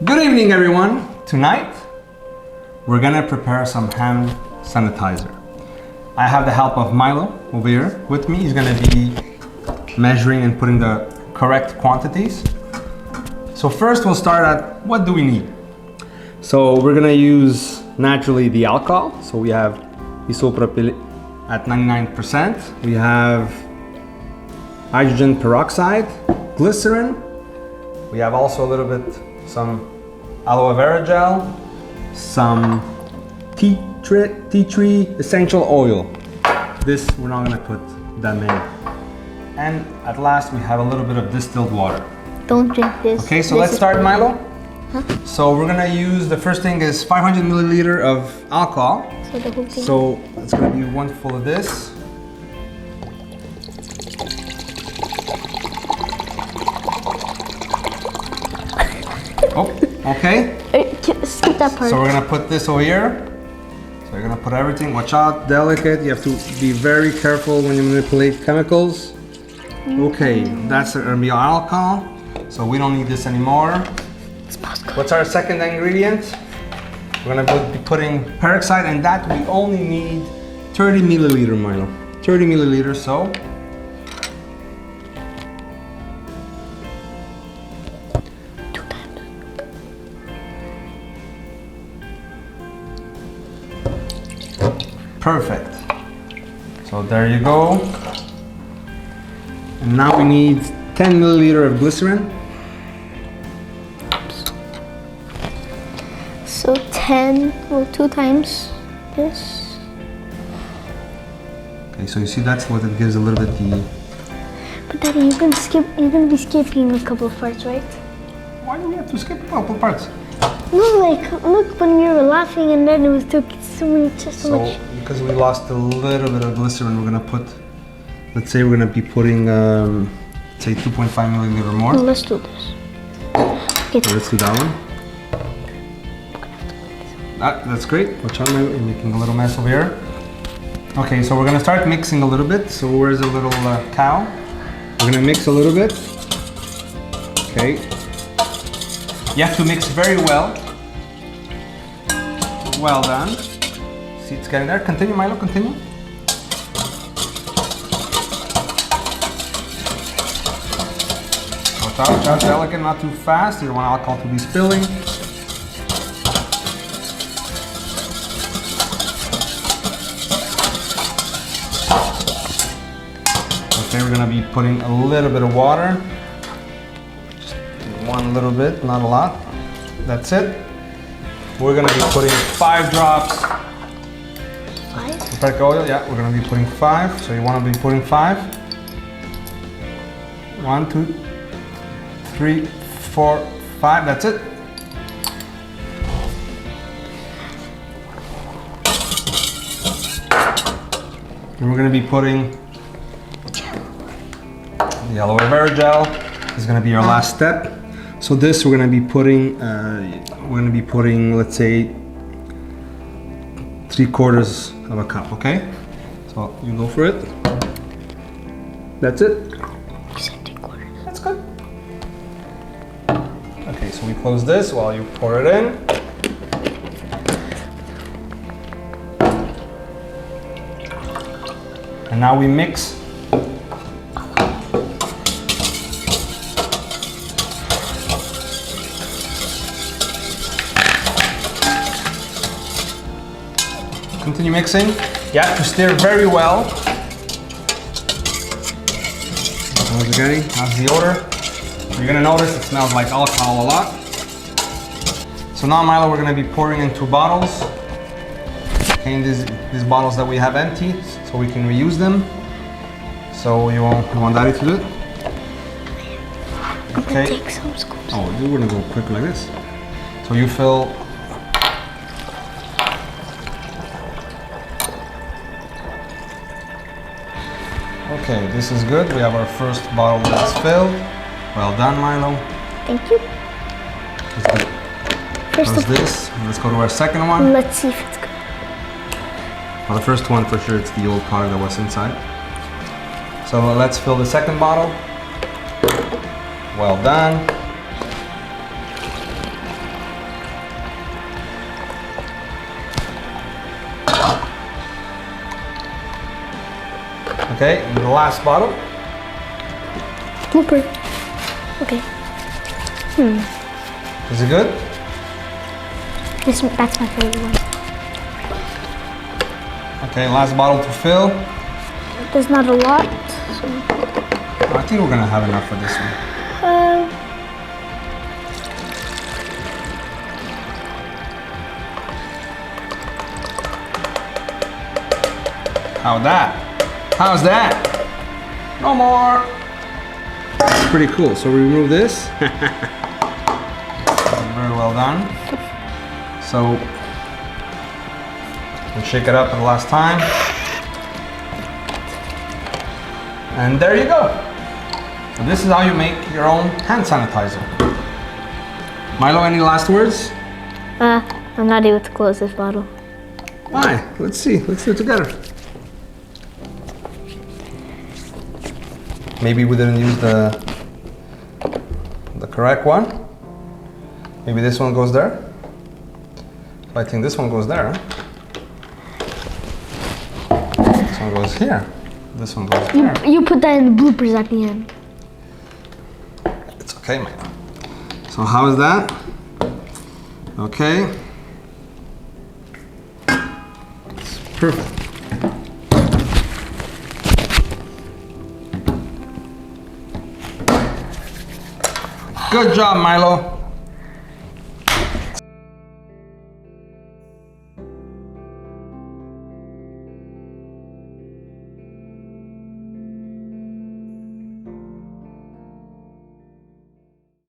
Good evening, everyone. Tonight, we're gonna prepare some hand sanitizer. I have the help of Milo over here with me. He's gonna be measuring and putting the correct quantities. So first we'll start at what do we need? So we're gonna use naturally the alcohol. So we have isopropyl at 99%. We have hydrogen peroxide, glycerin. We have also a little bit some aloe vera gel, some tea tree essential oil. This we're not gonna put that many. And at last we have a little bit of distilled water. Don't drink this. Okay, so let's start, Milo. Huh? So we're gonna use, the first thing is 500 milliliter of alcohol. So the whole thing. So it's gonna be one full of this. Oh, okay. Skip that part. So we're gonna put this over here. So you're gonna put everything, watch out, delicate. You have to be very careful when you manipulate chemicals. Okay, that's gonna be our alcohol. So we don't need this anymore. What's our second ingredient? We're gonna be putting peroxide, and that we only need 30 milliliter, Milo. 30 milliliters, so. Perfect. So there you go. And now we need 10 milliliter of glycerin. So 10, well, 2 times this. Okay, so you see that's what it gives a little bit the... But Daddy, you're gonna be skipping a couple of parts, right? Why do we have to skip a couple parts? No, like, look, when you were laughing and then it was took so much. Because we lost a little bit of glycerin, we're gonna put, let's say we're gonna be putting, say 2.5 milliliter more. No, let's do this. Okay. So let's do that one. That's great. Watch out, you're making a little mess over here. Okay, so we're gonna start mixing a little bit. So where's the little cow? We're gonna mix a little bit. Okay. You have to mix very well. Well done. See, it's getting there. Continue, Milo, continue. Watch out, delicate, not too fast. You don't want alcohol to be spilling. Okay, we're gonna be putting a little bit of water. Just one little bit, not a lot. That's it. We're gonna be putting 5 drops. 5? Peroxide oil, yeah, we're gonna be putting 5. So you wanna be putting 5. 1, 2, 3, 4, 5, that's it. And we're gonna be putting the aloe vera gel. This is gonna be our last step. So this we're gonna be putting, let's say 3/4 of a cup, okay? So you go for it. That's it. You said 3/4. That's good. Okay, so we close this while you pour it in. And now we mix. Continue mixing. You have to stir very well. How's it getting? How's the odor? You're gonna notice it smells like alcohol a lot. So now, Milo, we're gonna be pouring into bottles. Okay, these bottles that we have empty, so we can reuse them. So you want Daddy to do it? Okay. Take some scoops. Oh, you're gonna go quick like this. So you fill. Okay, this is good. We have our first bottle that's filled. Well done, Milo. Thank you. Let's do First of this. Let's go to our second one. let's see if it's good. Well, the first one for sure, it's the old product that was inside. So let's fill the second bottle. Well done. Okay, and the last bottle. Blooper. Okay. Is it good? That's my favorite one. Okay, last bottle to fill. There's not a lot. So, I think we're gonna have enough for this one. How's that? How's that? No more. That's pretty cool. So we remove this. Very well done. So we'll shake it up for the last time. And there you go. So this is how you make your own hand sanitizer. Milo, any last words? I'm not able to close this bottle. Why? Let's see. Let's do it together. Maybe we didn't use the correct one. Maybe this one goes there. I think this one goes there. This one goes here. This one goes there. You put that in the bloopers at the end. It's okay, man. So how is that? Okay. It's perfect. Good job, Milo.